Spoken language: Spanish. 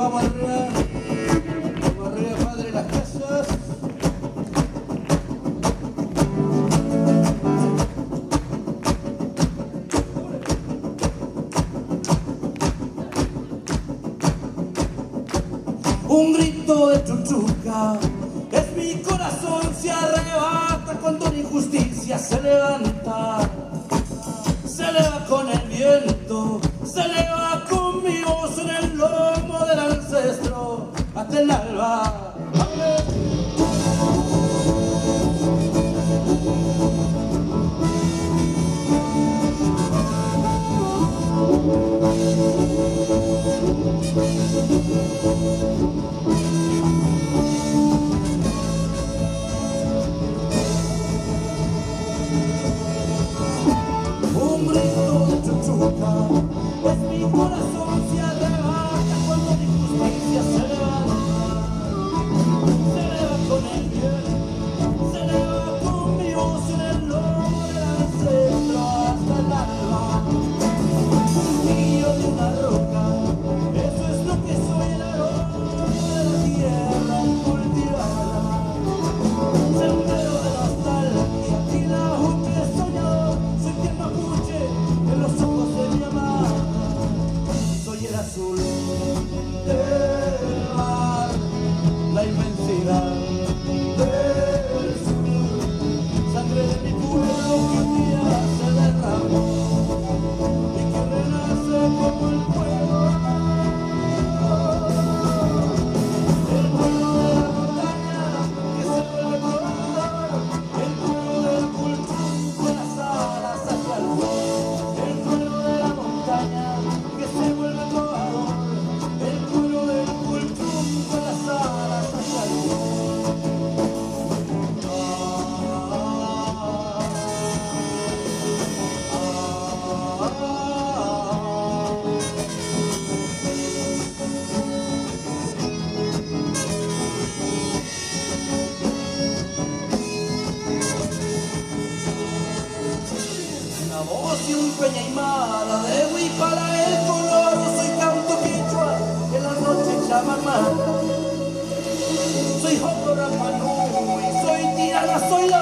vamos arriba, padre, las casas. Un grito de chuchuca, es mi corazón, se arrebata cuando la injusticia se levanta. Se eleva con el viento, se eleva con mi voz en el lomo del ancestro hasta el alba. Un grito de chuchuca, es mi corazón, se arrebata cuando la injusticia se levanta. Se eleva con el viento, se eleva con mi voz en el lomo del ancestro hasta el alba. Un tío de una roca, eso es lo que soy, el aroma de la tierra cultivada. Sendero de nostalgia y la junta soñador, soy quien mapuche en los ojos de mi amada. Soy el azul del mar, la inmensidad del sur, sangre de mi pueblo que un día se derramó y que renace como el fuego. El pueblo de la montaña que se vuelve corredor, el pueblo del cultum con las alas hacia el sol. El pueblo de la montaña que se vuelve trovador, el pueblo del cultum con las alas hacia el sol. Una voz y un peña aymara de Huipala el color, soy canto quechua en la noche chamamana. Soy Joto Rapanui, soy tirana, soy la